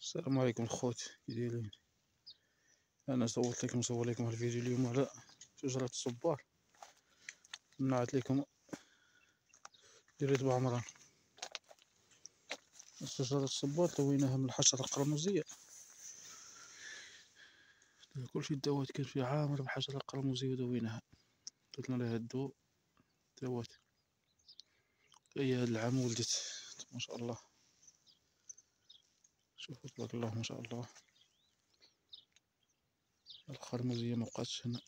السلام عليكم الخوت، كي دايرين؟ انا نصور لكم هاد الفيديو اليوم على شجرة الصبار. منعت لكم دريت بعمران. شجرة الصبار لويناها من الحشرة القرمزية. كلشي الدوات كان فيه عامر بالحشرة القرمزية ودويناها، درنا ليها الضوء دوات. هي هاد العام ولدت ما شاء الله، شوفوا تبارك الله ما شاء الله. القرمزية مبقاتش هنا.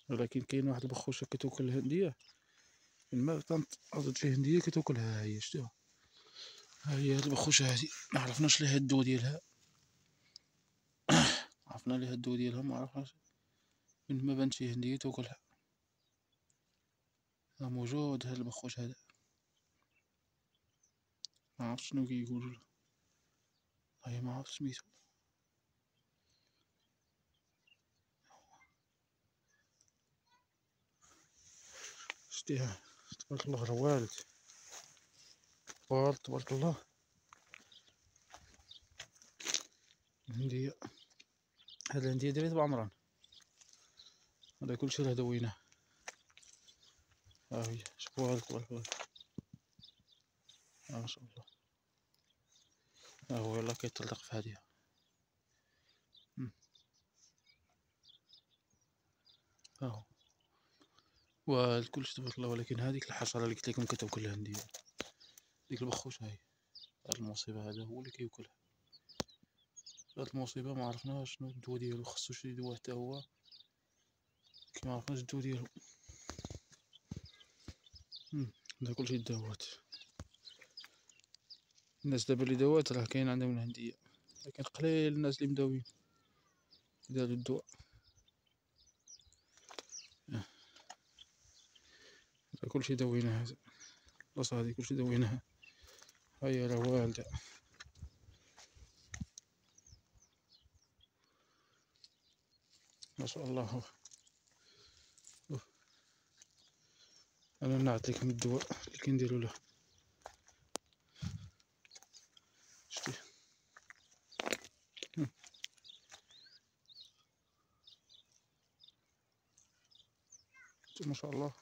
ولكن كاين واحد البخوشة كتوكل الهندية، من ما عضت فيه هندية كتوكلها. هي شتوها، ها هي هاد البخوشة هادي معرفناش ليها الدو ديالها. عرفنا ليها الدو ديالها معرفناش من ما بانت فيه هندية توكلها. موجود هاد البخوش هذا، ما عرفت شنو كيقولوا له، والله ما عرفت سميتو. شتيها تبارك الله، راه والد تبارك الله. الهندية، هاد الهندية دريت بعمران، هذا كلشي راه دويناه. ها هي شوفوها تبارك الله، ما شاء الله. ها هو يلاه كيطلق في هاديها. ها هو والد كلشي تبارك الله. ولكن هذيك الحشرة اللي قلت لكم كتاكل الهندية، ديك البخوش هاي، هاد المصيبة هذا هو اللي كياكلها. هاد المصيبة ما عرفناش شنو الدوا ديالو، خصو شي دوا حتى هو، كي ما عرفناش الدوا ديالو. هدا كلشي الدوات. الناس دابا اللي دوات راه كاين عندهم الهندية، لكن قليل الناس اللي مداوين دارو الدواء. كلشي دويناه، هذا البلاصة هادي كلشي دويناها. هيا راه والدة ما شاء الله. انا نعطيكم الدواء اللي كنديرو له. شتي ما شاء الله.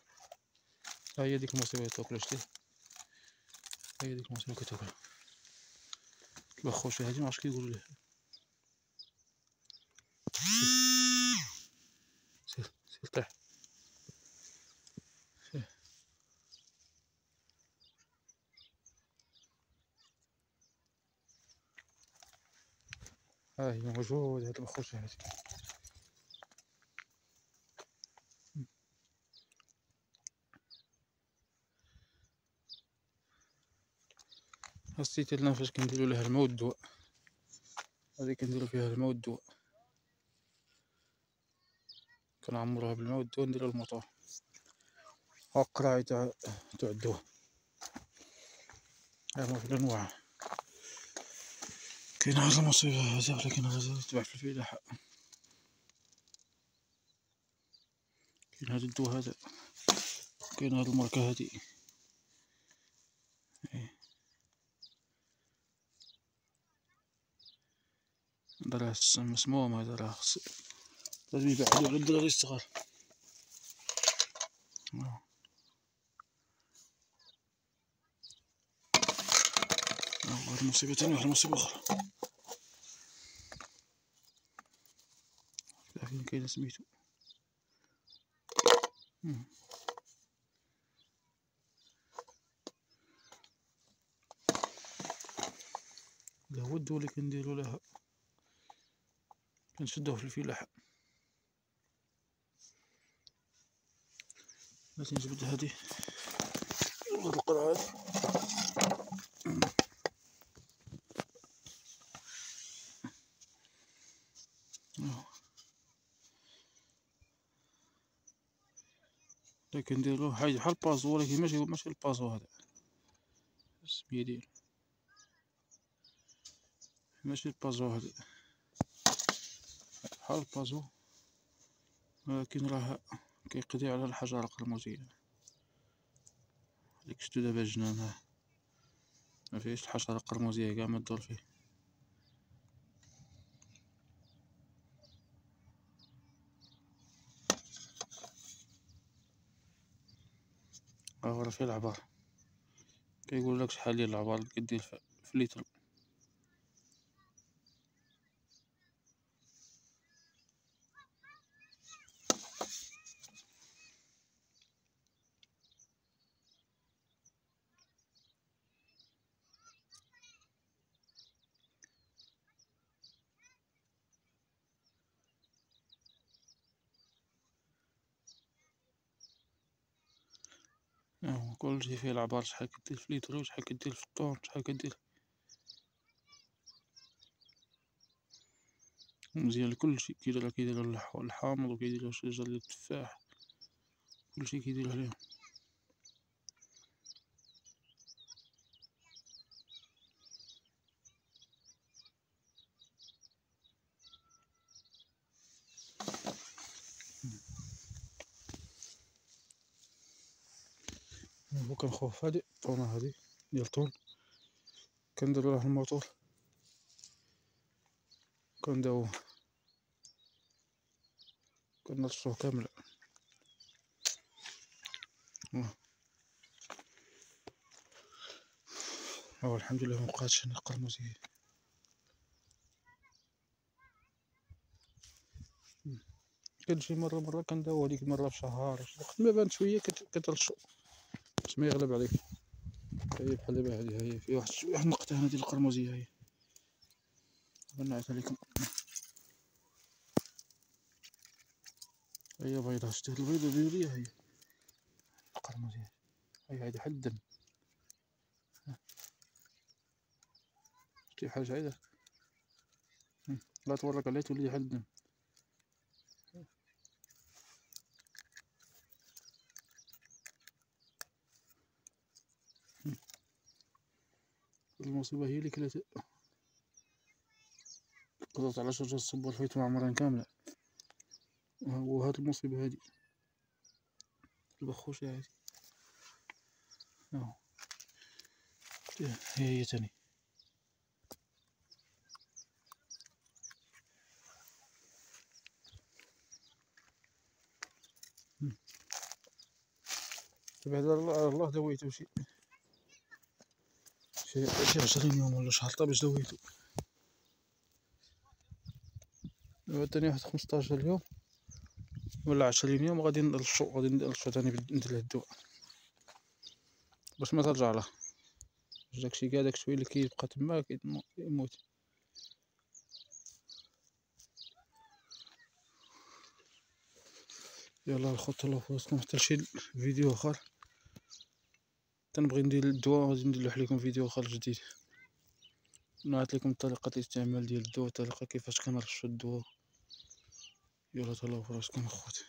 ها هي ديك المصيبة تاكل. شتي ها هي ديك المصيبة كتاكل البخوشة هادي، معرفتش كيقولوا ليها. سير طيح. ها هي موجود هاد البخوشة هادي. هالسيتي لنا فاش كنديرو لها الماء والدواء، هادي كنديرو فيها الماء والدواء، كنعمروها بالماء والدواء، نديرو الموطور والقراعي تاع الدواء. هما في الانواع. كاين هاد المصيبة هادي، ولكن غير تباع في الفلاحة. كاين هاد الدواء هذا، كاين هاد الماركة هادي. هذا راه مسموم، هذا راه لازم يبعدو على الدراري الصغار. هاد المصيبة تاني، واحد المصيبة أخرى فين كاين سميتو. هذا هو الدواء اللي كنديرو لها، كنشدوه في الفلاحة. بغيت نجبد هادي هاد القرعة هادي. اللي كنديروه حاجة بحال البازو، ولكن ماشي البازو هذا، السمية ديالو ماشي البازو هذا، بحال البازو، ولكن راه كيقضي على الحشرة القرمزية. هاديك شتو دابا جنان، مفيهش الحشرة القرمزية كاع ما تدور فيه. راه فيه العبار، كيقولك شحال ديال العبار اللي كدير في لتر. كلشي فيه العبار، شحال كدير في لتر وشحال كدير في الطون، شحال كدير مزيان. كلشي كيديرو الحامض وكيديرو شجر ديال التفاح، كلشي كيديرو عليهم. هو كنخوف هادي الطونة هادي ديال الطون، كنديرو لها الموتور كنداووه كنرشوه كامل. هو الحمد لله مبقاتش قرمزية. كنجي مرة كنداوو هاديك مرة في شهر، وقت ما بانت شوية كترشو باش ما يغلب عليك. هي بحال دابا هادي، هي في واحد شوية النقطة هنا ديال القرمزية، هي بنعتها لكم، هي بيضة. شتي هاد البيضة ديالي هي القرمزية، هي هادي بحال الدم. شتي بحال هادا، لا تورك عليها تولي بحال الدم. المصيبة هي اللي كلات، قضات على شجرة الصبار فايتو عمرين كاملة. وهاد المصيبة هادي البخوشة هادي، هي تاني. بعد الله دويتو شي 20 يوم ولا شهر باش دويتو. دابا تاني واحد 15 يوم ولا 20 يوم غادي نرشو تاني ندير له الدواء باش ما ترجع له. داكشي كاع داك شويه اللي كيبقى تما كيموت. يلا الخوت الله فوسكم حتى لشي فيديو اخر. تنبغي ندير الدواء غادي ندير لكم فيديو اخر جديد، نعطيت لكم طريقه الاستعمال ديال الدواء، طريقه كيفاش كنرشوا الدواء. يلا تهلاو فراسكم اخوتي.